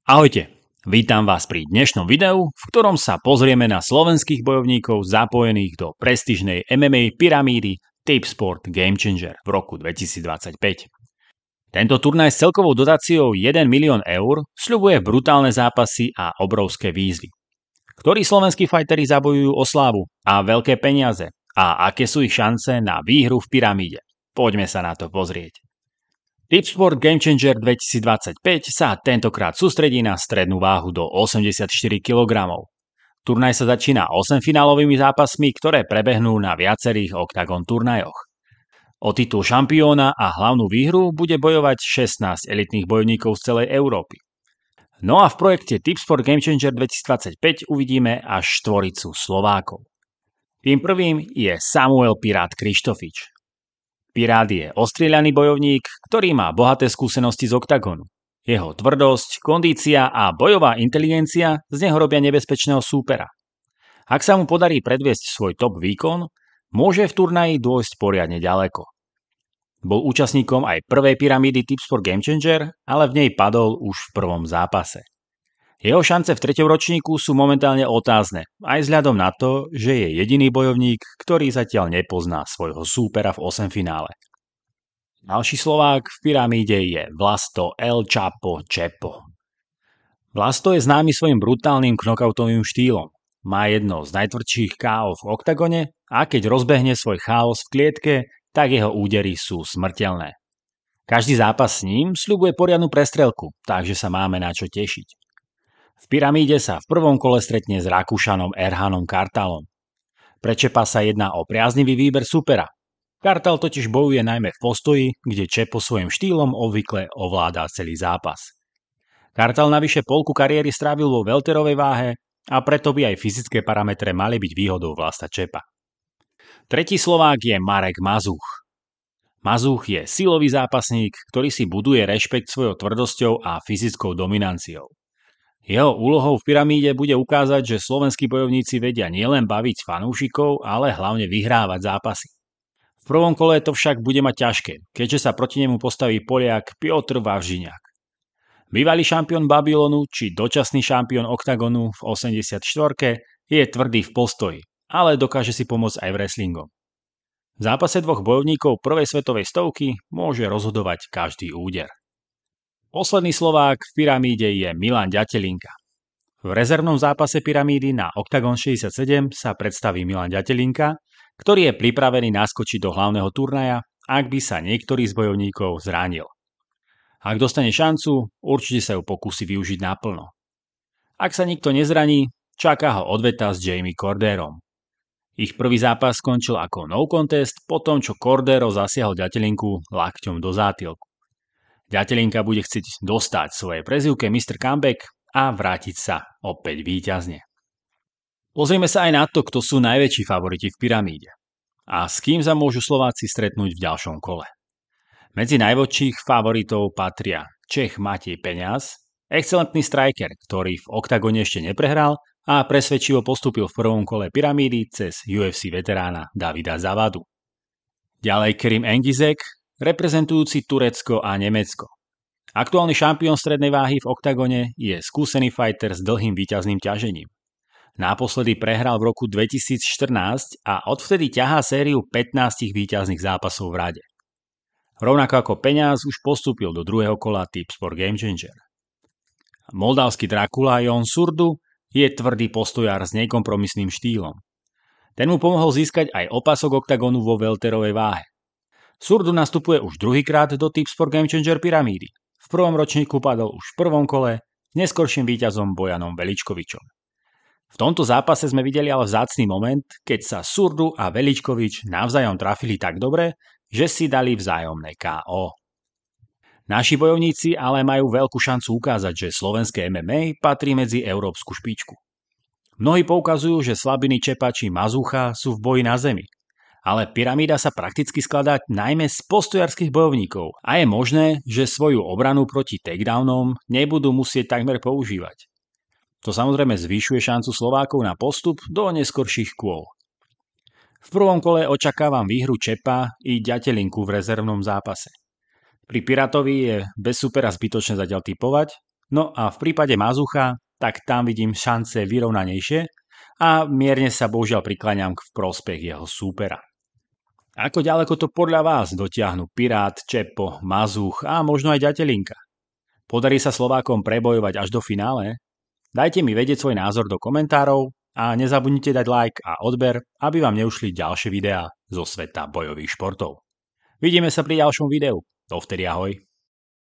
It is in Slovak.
Ahojte, vítam vás pri dnešnom videu, v ktorom sa pozrieme na slovenských bojovníkov zapojených do prestížnej MMA pyramídy Tipsport Game Changer v roku 2025. Tento turnaj s celkovou dotáciou 1 milión eur sľubuje brutálne zápasy a obrovské výzvy. Ktorí slovenskí fighteri zabojujú o slávu a veľké peniaze a aké sú ich šance na výhru v pyramíde? Poďme sa na to pozrieť. Tipsport Game Changer 2025 sa tentokrát sústredí na strednú váhu do 84 kg. Turnaj sa začína 8-finálovými zápasmi, ktoré prebehnú na viacerých Octagon turnajoch. O titul šampióna a hlavnú výhru bude bojovať 16 elitných bojovníkov z celej Európy. No a v projekte Tipsport Game Changer 2025 uvidíme až štvoricu Slovákov. Tým prvým je Samuel Pirát Krištofič. Pirát je ostrieľaný bojovník, ktorý má bohaté skúsenosti z oktagonu. Jeho tvrdosť, kondícia a bojová inteligencia z neho robia nebezpečného súpera. Ak sa mu podarí predviesť svoj top výkon, môže v turnaji dôjsť poriadne ďaleko. Bol účastníkom aj prvej pyramídy Tipsport Game Changer, ale v nej padol už v prvom zápase. Jeho šance v treťom ročníku sú momentálne otázne, aj vzhľadom na to, že je jediný bojovník, ktorý zatiaľ nepozná svojho súpera v 8 finále. Ďalší Slovák v pyramíde je Vlasto El Chapo Chepo. Vlasto je známy svojim brutálnym knockoutovým štýlom. Má jedno z najtvrdších KO v oktagone a keď rozbehne svoj chaos v klietke, tak jeho údery sú smrteľné. Každý zápas s ním sľubuje poriadnu prestrelku, takže sa máme na čo tešiť. V pyramíde sa v prvom kole stretne s Rakúšanom Erhanom Kartalom. Pre Chepa sa jedná o priaznivý výber supera. Kartal totiž bojuje najmä v postoji, kde Chepo svojim štýlom obvykle ovládá celý zápas. Kartal navyše polku kariéry strávil vo welterovej váhe a preto by aj fyzické parametre mali byť výhodou Vlasta Chepa. Tretí Slovák je Marek Mazuch. Mazuch je silový zápasník, ktorý si buduje rešpekt svojou tvrdosťou a fyzickou dominanciou. Jeho úlohou v pyramíde bude ukázať, že slovenskí bojovníci vedia nielen baviť fanúšikov, ale hlavne vyhrávať zápasy. V prvom kole to však bude mať ťažké, keďže sa proti nemu postaví Poliak Piotr Wawrzyniak. Bývalý šampión Babylonu či dočasný šampión Octagonu v 84 je tvrdý v postoji, ale dokáže si pomôcť aj wrestlingom. V zápase dvoch bojovníkov prvej svetovej stovky môže rozhodovať každý úder. Posledný Slovák v pyramíde je Milan Ďatelinka. V rezervnom zápase pyramídy na Octagon 67 sa predstaví Milan Ďatelinka, ktorý je pripravený naskočiť do hlavného turnaja, ak by sa niektorý z bojovníkov zranil. Ak dostane šancu, určite sa ju pokúsi využiť naplno. Ak sa nikto nezraní, čaká ho odveta s Jamie Corderom. Ich prvý zápas skončil ako no contest po tom, čo Cordero zasiahol Ďatelinku lakťom do zátilku. Ďatelinka bude chcieť dostať svojej prezývke Mr. Comeback a vrátiť sa opäť víťazne. Pozrieme sa aj na to, kto sú najväčší favoriti v pyramíde a s kým sa môžu Slováci stretnúť v ďalšom kole. Medzi najväčších favoritov patria Čech Matej Peňaz, excelentný striker, ktorý v oktagone ešte neprehral a presvedčivo postúpil v prvom kole pyramídy cez UFC veterána Davida Zavadu. Ďalej Kerim Engizek, reprezentujúci Turecko a Nemecko. Aktuálny šampión strednej váhy v oktagone je skúsený fighter s dlhým víťazným ťažením. Naposledy prehral v roku 2014 a odvtedy ťahá sériu 15 víťazných zápasov v rade. Rovnako ako Peňaz už postúpil do druhého kola Tipsport Game Changer. Moldavský Drakula Jon Surdu je tvrdý postojár s nekompromisným štýlom. Ten mu pomohol získať aj opasok oktagonu vo welterovej váhe. Surdu nastupuje už druhýkrát do Tipsport Game Changer pyramídy. V prvom ročníku padol už v prvom kole s neskorším víťazom Bojanom Veličkovičom. V tomto zápase sme videli ale vzácny moment, keď sa Surdu a Veličkovič navzájom trafili tak dobre, že si dali vzájomné KO. Naši bojovníci ale majú veľkú šancu ukázať, že slovenské MMA patrí medzi európsku špičku. Mnohí poukazujú, že slabiny Chepa či Mazucha sú v boji na zemi. Ale pyramída sa prakticky skladá najmä z postojarských bojovníkov a je možné, že svoju obranu proti takedownom nebudú musieť takmer používať. To samozrejme zvyšuje šancu Slovákov na postup do neskorších kôl. V prvom kole očakávam výhru Chepa i Ďatelinku v rezervnom zápase. Pri Pirátovi je bez supera zbytočné zatiaľ tipovať, No a v prípade Mazucha, tak tam vidím šance vyrovnanejšie a mierne sa bohužiaľ prikláňam v prospech jeho súpera. Ako ďaleko to podľa vás dotiahnu Pirát, Čepo, Mazuch a možno aj Ďatelinka? Podarí sa Slovákom prebojovať až do finále? Dajte mi vedieť svoj názor do komentárov a nezabudnite dať like a odber, aby vám neušli ďalšie videá zo sveta bojových športov. Vidíme sa pri ďalšom videu. Dovtedy ahoj.